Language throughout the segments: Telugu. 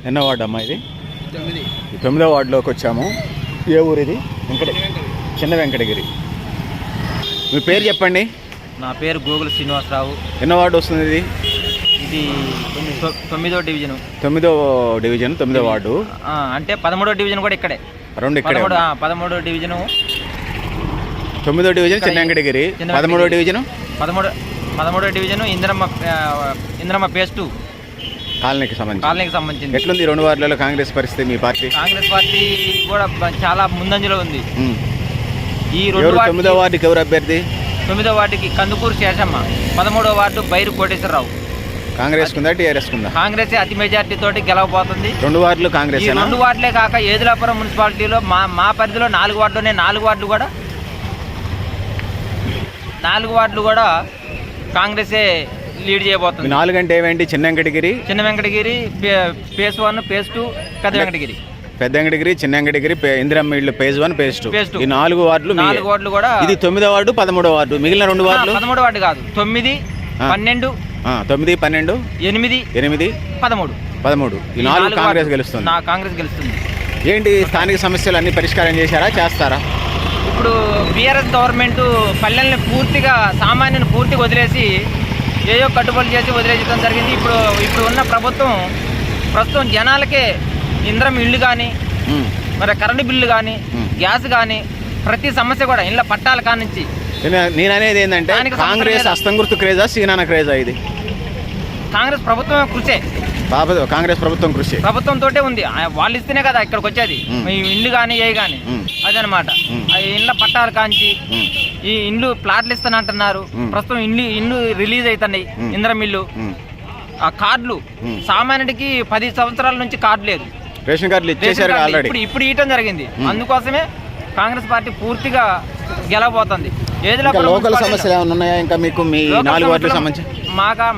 ఎన్నో వార్డు అమ్మా ఇది? 9వ వార్డులోకి వచ్చాము. ఏ ఊరు ఇది? చిన్న వెంకటగిరి. మీ పేరు చెప్పండి. నా పేరు గూగుల్ శ్రీనివాసరావు. ఎన్నో వార్డు వస్తుంది ఇది? ఇది 9వ డివిజన్. 9వ డివిజన్ 9వ వార్డు అంటే 13వ డివిజన్ కూడా ఇక్కడే. రెండు ఇక్కడే. 13వ డివిజను. 9వ డివిజన్ చిన్న Venkatagiri. 13వ division 13వ division Indiramma phase 2 కాలనీకి సంబంధించింది. ఎట్లుంది 2 వార్డులలో కాంగ్రెస్ పరిస్థితి? మీ పార్టీ? కాంగ్రెస్ పార్టీ కూడా చాలా ముందంజలో ఉంది. ఈ 9వ వార్డుకి ఎవరు అభ్యర్థి? 9వ వార్డుకి కందుకూరు శేషమ్మ. 13వ వార్డు బైరు కోటేశ్వరరావు. కాంగ్రెస్ కుందా టీఆర్ఎస్ కుందా? కాంగ్రెస్ అతి మెజార్టీ తోటి గెలవబోతుంది. 2 వార్డులు కాంగ్రెస్. 2 వార్డులే కాక ఏదులాపురం మున్సిపాలిటీలో మా పరిధిలో 4 వార్డులోనే 4 వార్డులు కూడా కాంగ్రెసే లీడ్ చేయబోతుంది. 4 అంటే ఏమేంటి? చిన్న వెంకటగిరి ఫేజ్ 1, ఫేజ్ 2, పెద్ద వెంకటగిరి, చిన్న వెంకటగిరి, ఇందిరమ్మ ఇళ్ళు ఫేజ్ 1, ఫేజ్ 2. ఈ 4 వార్డులు. 4 వార్డులు కూడా. ఇది 9వ వార్డు, 13వ వార్డు. మిగిలిన 2 వార్డులు 13వ వార్డు కాదు. 9, 12, 9, 12, 8, 13. ఈ 4 కాంగ్రెస్ గెలుస్తుంది. కాంగ్రెస్ గెలుస్తుంది. ఏంటి స్థానిక సమస్యలు అన్ని పరిష్కారం చేస్తారా? ఇప్పుడు బీఆర్ఎస్ గవర్నమెంట్ పల్లెల్ని పూర్తిగా సామాన్యుని పూర్తిగా వదిలేసి ఏయో కట్టుబడులు చేసి వదిలేయడం జరిగింది. ఇప్పుడు ఉన్న ప్రస్తుతం జనాలకే ఇంద్రమ్మ ఇళ్ళు కానీ, మరి కరెంటు బిల్లు కానీ, గ్యాస్ కానీ, ప్రతి సమస్య కూడా ఇళ్ళ పట్టాల కానించి. నేను అనేది ఏంటంటే కాంగ్రెస్ హస్తం గుర్తు క్రేజా, సీనాన క్రేజా? ఇది కాంగ్రెస్ ప్రభుత్వం కృషే. కాంగ్రెస్ ప్రభుత్వం కృషి ప్రభుత్వంతో ఉంది. వాళ్ళు ఇస్తేనే కదా ఇక్కడికి వచ్చేది. ఇల్లు కానీ ఏ కానీ అదనమాట. ఇళ్ళ పట్టాలు కాంచి ఈ ఇండ్లు ప్లాట్లు ఇస్తానంటున్నారు. ప్రస్తుతం ఇండ్లు రిలీజ్ అవుతున్నాయి. ఇంద్రమ్మ ఇల్లు. ఆ కార్డులు సామాన్యుడికి 10 సంవత్సరాల నుంచి కార్డు లేదు. రేషన్ కార్డులు ఇచ్చేసారు ఆల్రెడీ. ఇప్పుడు ఇవ్వటం జరిగింది. అందుకోసమే కాంగ్రెస్ పార్టీ పూర్తిగా గెలవబోతుంది. లోకల్ సమస్యలు ఏమైనా ఉన్నాయా ఇంకా మీకు? మీ 4 వార్డులకు సంబంధించి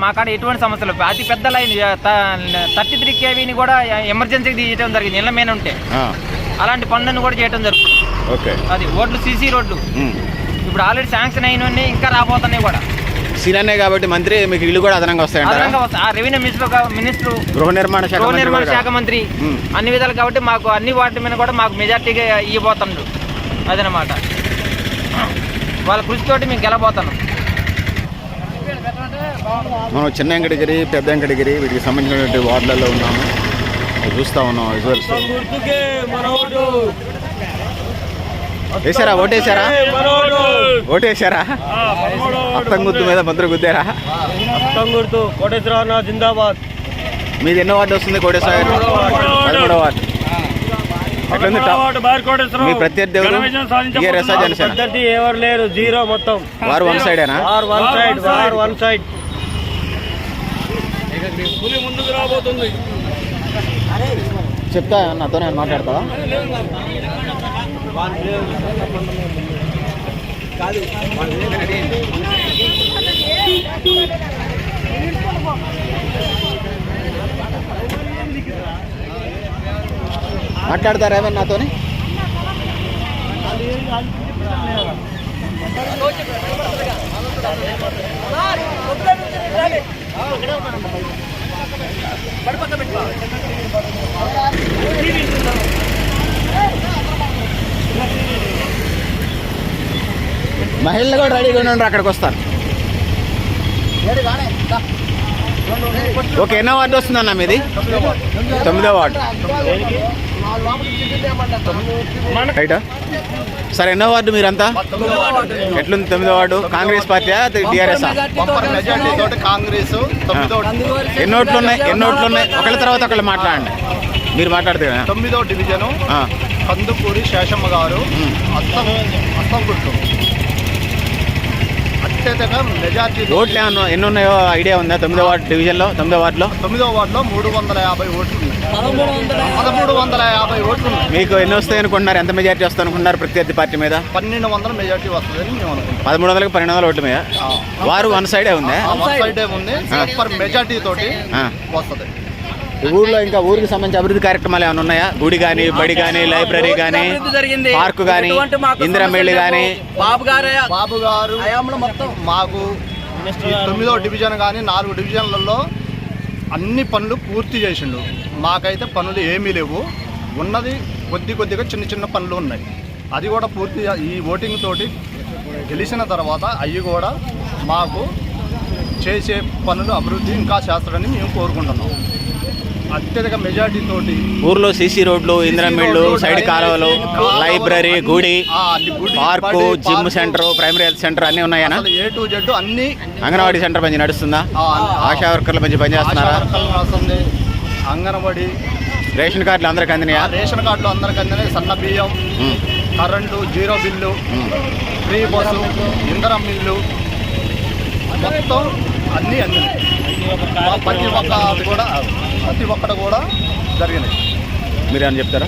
మాకాడ ఎటువంటి సమస్యలు? అతి పెద్ద లైన్ 33 kVని కూడా ఎమర్జెన్సీకి తీయడం జరిగింది. ఇళ్ళ మీద ఉంటే అలాంటి పనులను కూడా చేయడం జరుగుతుంది. అది రోడ్లు, సీసీ రోడ్లు ఇప్పుడు ఆల్రెడీ శాంక్షన్ అయినవన్నీ ఇంకా రాబోతున్నాయి కూడా. సీనానే కాబట్టి మంత్రి మీకు ఇల్లు కూడా అదనంగా వస్తాయి. రెవెన్యూ మినిస్టర్, గృహ నిర్మాణ శాఖ మంత్రి అన్ని విధాలు కాబట్టి మాకు అన్ని వాటి మీద కూడా మాకు మెజార్టీగా ఇవ్వబోతున్నాడు. అదనమాట. వాళ్ళ కృషితోటి మేము గెలబోతున్నాం. మనం చిన్న వెంకటగిరి, పెద్ద వెంకటగిరి వీటికి సంబంధించినటువంటి వార్డులలో ఉన్నాము. చూస్తూ ఉన్నాం విజువల్స్. ఓటేశారా? అత్తం గుర్తు మీద ముద్ర గుద్దారా? అత్తం గుర్తు కోటేశ్వర జిందాబాద్. మీది ఎన్నో వార్డు వస్తుంది? కోటేశ్వర 13వ వార్డు. మీ ప్రత్యర్థి ఎవరు? ఎవరు లేరు, జీరో మొత్తం. వారు వన్ సైడేనా? One side. ముందుకు రాబోతుంది. చెప్తా నాతో మాట్లాడతావా? మాట్లాడతారా ఏమన్నా నాతోని? మహిళలు కూడా రెడీగా ఉండండి, అక్కడికి వస్తారు. ఓకే, ఎన్నో వార్డు వస్తుందన్న మీది? 9వ వార్డు. రైటా? సరే, ఎన్నో వార్డు మీరంతా? ఎట్లుంది 9వ వార్డు? కాంగ్రెస్ పార్టీయా టీఆర్ఎస్? ఎన్ని ఓట్లు ఉన్నాయి? ఒకళ్ళ తర్వాత ఒకళ్ళు మాట్లాడండి. మీరు మాట్లాడితే 9వ డివిజను కందుకూరి శేషమ్మ గారు అస్తం గుర్తు. అత్యధిక మెజార్టీ. ఓట్లు ఏమన్నా ఎన్ని ఉన్నాయో ఐడియా ఉందా? 9వ వార్డు డివిజన్లో 9వ వార్డులో 350 ఓట్లు ఉన్నాయి. 1350 ఓట్లు ఉన్నాయి. మీకు ఎన్ని వస్తాయి అనుకుంటున్నారు? ఎంత మెజార్టీ వస్తుంది అనుకుంటున్నారు ప్రత్యర్థి పార్టీ మీద? 1200 మెజార్టీ వస్తుందని మేము అనుకుంటున్నాం. 1300కి 1200 ఓట్ల మీద వారు వన్ సైడే ఉంది. సూపర్ మెజార్టీ తోటి వస్తుంది. ఊర్లో ఇంకా ఊరికి సంబంధించి అభివృద్ధి కార్యక్రమాలు ఏమైనా ఉన్నాయా? గుడి కానీ, బడి కానీ, లైబ్రరీ కానీ, పార్క్ కానీ, ఇందిరమ్మ ఇళ్ళు కానీ? బాబు గారు మొత్తం మాకు 9వ డివిజన్ కానీ 4 డివిజన్లలో అన్ని పనులు పూర్తి చేసిండు. మాకైతే పనులు ఏమీ లేవు, ఉన్నది కొద్దిగా చిన్న చిన్న పనులు ఉన్నాయి. అది కూడా పూర్తి ఈ ఓటింగ్ తోటి గెలిచిన తర్వాత అవి కూడా మాకు చేసే పనులు అభివృద్ధి ఇంకా చేస్తాడని మేము కోరుకుంటున్నాం. అత్యధిక మెజార్టీ తోటి ఊర్లో సీసీ రోడ్లు, ఇంద్రమిళ్ళు, సైడ్ కాలువలు, లైబ్రరీ, గుడి, park, gym centre, primary health centre అన్నీ ఉన్నాయనా? A to Z అన్ని. అంగన్వాడీ సెంటర్ మంచి నడుస్తుందా? ఆశా వర్కర్లు మంచి పనిచేస్తున్నారా? అంగన్వాడీ రేషన్ కార్డులు అందరికి అందినాయా? రేషన్ కార్డులు అందరికి అందినాయి. సన్న బియ్యం, కరెంటు, 0 బిల్లు, ఫ్రీ బస్సు, ఇంధనం బిల్లు మొత్తం అన్నీ అందినాయి. ప్రతి ఒక్కటి కూడా జరిగినాయి. మీరు అని చెప్తారా?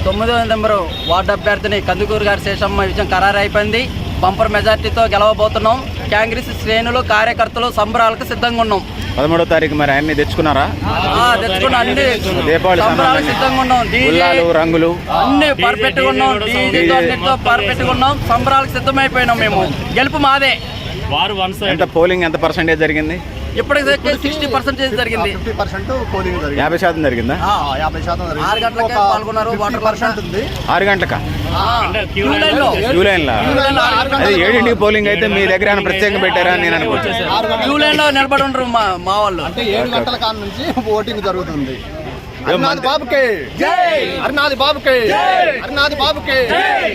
9వ నెంబరు వార్డు అభ్యర్థిని కందుకూరు గారి శేషమ్మ విజయం ఖరారు అయిపోయింది. బంపర్ మెజార్టీతో గెలవబోతున్నాం. కాంగ్రెస్ శ్రేణులు, కార్యకర్తలు సంబరాలకు సిద్ధంగా ఉన్నాం. 13వ తారీఖు మరి అన్ని తెచ్చుకున్నారా? తెచ్చుకున్నాం, అన్ని దీపావళి సంబరాలకు సిద్ధంగా ఉన్నాం. గుల్లాలు, రంగులు అన్ని పర్ఫెక్ట్ గా ఉన్నాం. డీజేతో అన్నిటితో పర్ఫెక్ట్ గా ఉన్నాం. సంబరాలకు సిద్ధమైపోయినాం. మేము గెలుపు మాదే. ఎంత పోలింగ్ ఎంత పర్సెంటేజ్ జరిగింది? ఇప్పటికి 60% జరిగింది. 50% పోలింగ్ జరిగింది. 50% జరిగిందా? 50% జరిగింది. 6 గంటలకే పాల్గొన్నారు. 50% ఉంది. 6 గంటలకా? క్యూ లైన్ లో. క్యూ లైన్లా? అదే 7ంటికి పోలింగ్ అయితే మీ దగ్గర ఏమైనా ప్రత్యేకంగా పెట్టారా అని నేను అనుకుంటున్నాను. క్యూ లైన్ లో నిలబడి ఉండరు మా వాళ్ళు. అంటే 7 గంటల కాడ నుంచి ఓటింగ్ జరుగుతుంది. అరుణాది బాబుకే జై, అరుణాది బాబుకే జై, అరుణాది బాబుకే జై,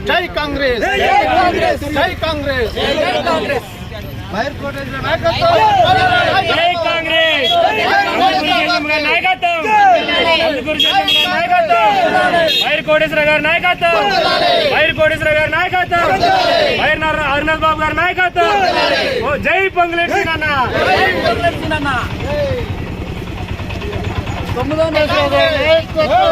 జై కాంగ్రెస్, జై కాంగ్రెస్, జై కాంగ్రెస్, జై కాంగ్రెస్. వైర్ కోటేశ్వర నాయకత్వం, జై కాంగ్రెస్, నాయకత్వం, వైర్ కోటేశ్వర గారి నాయకత్వం, వైర్ కోటేశ్వర గారి నాయకత్వం, వైర్ అరుణాథ్ బాబు గారి నాయకత్వం. జై పొంగులేటి నాన్న. 9వ నెంబర్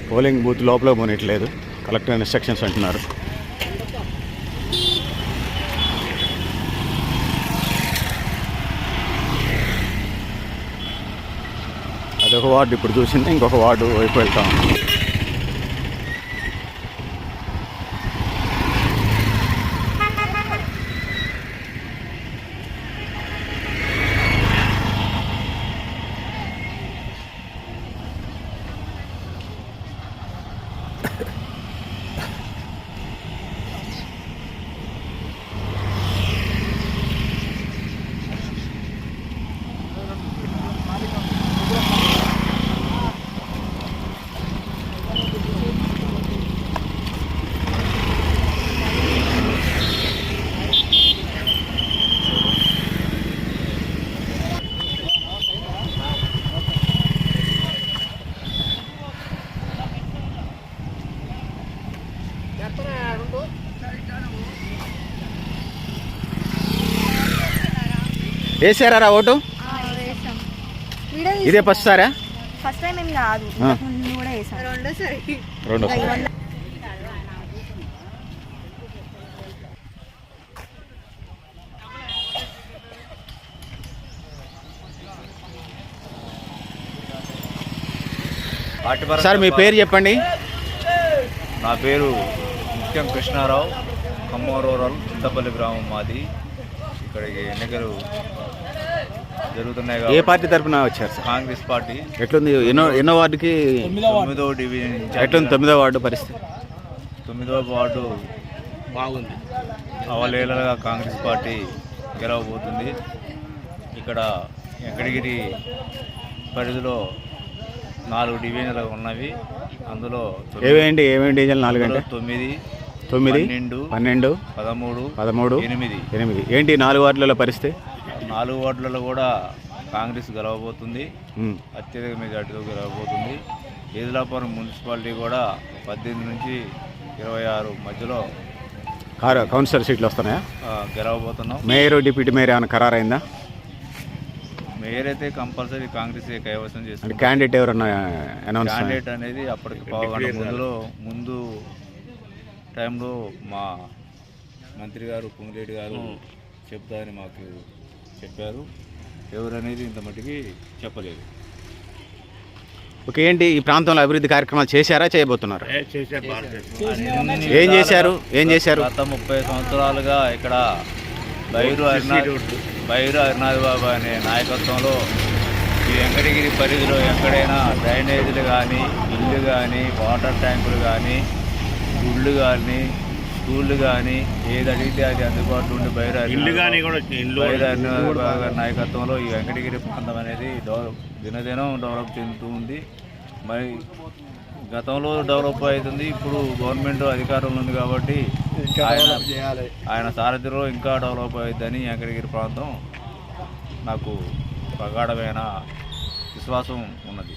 పోలింగ్ బూత్ లోపల పోనట్లేదు, కలెక్టర్ ఇన్స్ట్రక్షన్స్ అంటున్నారు. అదొక వార్డు ఇప్పుడు చూసింది, ఇంకొక వార్డు వైపు వెళ్తాం. వేసారా ఓటు? ఇదే ఫస్ట్ సారా? ఫస్ట్ టైం ఏం కాదు, ముందు కూడా వేసాను. రెండోసారి. సార్ మీ పేరు చెప్పండి. నా పేరు ముత్యం కృష్ణారావు, ఖమ్మం రూరల్ చింతపల్లి గ్రామం మాది. ఇక్కడికి ఎన్నికలు జరుగుతున్నాయి ఏ కాబట్టి పార్టీ తరఫున వచ్చారు సార్? కాంగ్రెస్ పార్టీ ఎట్లుంది? ఎన్నో వార్డుకి 9వ డివిజన్ ఎట్లుంది 9వ వార్డు పరిస్థితి? 9వ వార్డు బాగుంది. అవలేలగా కాంగ్రెస్ పార్టీ గెలవబోతుంది. ఇక్కడ వెంకటగిరి పరిధిలో 4 డివిజన్లు ఉన్నవి. అందులో ఏమేంటి డివిజన్? 4 అంటే 9, 9, 12, 13, 8. ఏంటి 4 వార్డులలో పరిస్థితి? 4 వార్డులలో కూడా కాంగ్రెస్ గెలవబోతుంది. అత్యధిక మెజార్టీతో గెలవబోతుంది. ఏదిలాపురం మున్సిపాలిటీ కూడా 18 నుంచి 26 మధ్యలో కౌన్సిలర్ సీట్లు వస్తున్నాయా? గెలవబోతున్నాం. మేయర్, డిప్యూటీ మేయర్ ఏమైనా ఖరారైందా? మేయర్ అయితే కంపల్సరీ కాంగ్రెస్ కైవసం చేస్తుంది. క్యాండిడేట్ ఎవరన్నా అనౌన్స్? క్యాండిడేట్ అనేది అప్పటికి పావుగంట ముందు టైంలో మా మంత్రి గారు పొంగిరెడ్డి గారు చెప్తారని మాకు చెప్పారు. ఎవరనేది ఇంత మట్టికి చెప్పలేదు. ఓకే, ఏంటి ఈ ప్రాంతంలో అభివృద్ధి కార్యక్రమాలు చేశారా, చేయబోతున్నారు? ఏం చేశారు? గత 30 సంవత్సరాలుగా ఇక్కడ బైరు హరినాథ్ బాబు అనే నాయకత్వంలో ఈ వెంకటగిరి పరిధిలో ఎక్కడైనా డ్రైనేజీలు కానీ, ఇల్లు కానీ, వాటర్ ట్యాంకులు కానీ, గుళ్ళు కానీ, స్కూళ్ళు కానీ ఏది అడిగితే అది అందుబాటులో ఉండి బైరు హరినాథ్ బాబు గారి నాయకత్వంలో ఈ వెంకటగిరి ప్రాంతం అనేది దినదినం డెవలప్ చెందుతూ ఉంది. మరి గతంలో డెవలప్ అవుతుంది. ఇప్పుడు గవర్నమెంట్ అధికారంలో ఉంది కాబట్టి ఆయన సారథ్యంలో ఇంకా డెవలప్ అవుతుందని వెంకటగిరి ప్రాంతం నాకు ప్రగాఢమైన విశ్వాసం ఉన్నది.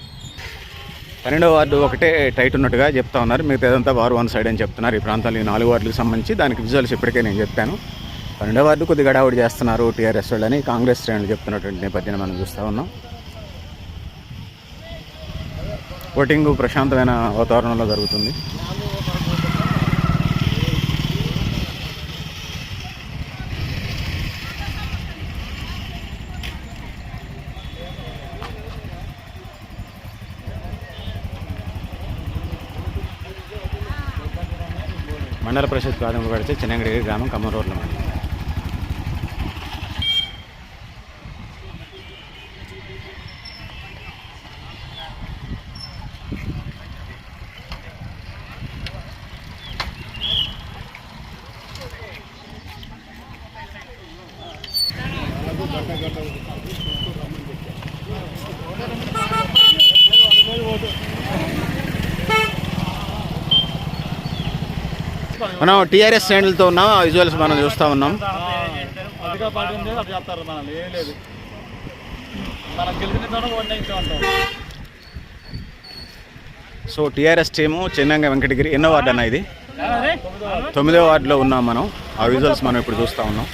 12వ వార్డు ఒకటే టైట్ ఉన్నట్టుగా చెప్తా ఉన్నారు. మిగతాదంతా వారు 1 సైడ్ అని చెప్తున్నారు. ఈ ప్రాంతంలో 4 వార్డులకు సంబంధించి దానికి విజువల్స్ ఇప్పటికే నేను చెప్పాను. 12వ వార్డు కొద్దిగా గడావుడి చేస్తున్నారు టీఆర్ఎస్ వాళ్ళని, కాంగ్రెస్ శ్రేణులు చెప్తున్నటువంటి నేపథ్యాన్ని మనం చూస్తూ ఉన్నాం. ఓటింగ్ ప్రశాంతమైన వాతావరణంలో జరుగుతుంది. మండల పరిషత్ ప్రాథమిక పడితే చిన్నగడి గ్రామం, ఖమ్మం రోడ్లో. మనం టీఆర్ఎస్ శ్రేణులతో ఉన్నాం. ఆ విజువల్స్ మనం చూస్తూ ఉన్నాం. సో టీఆర్ఎస్ టీము చిన్నంగా వెంకటగిరి. ఎన్నో వార్డు అన్న ఇది? 9వ వార్డులో ఉన్నాం మనం. ఆ విజువల్స్ మనం ఇప్పుడు చూస్తూ ఉన్నాం.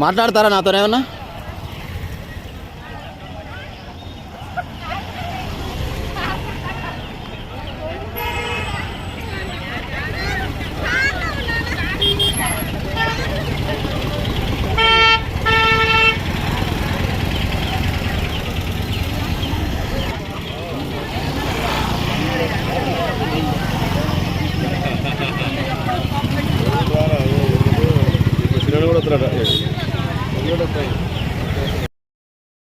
మాట్లాడతారా నాతోనేమన్నా? కూడా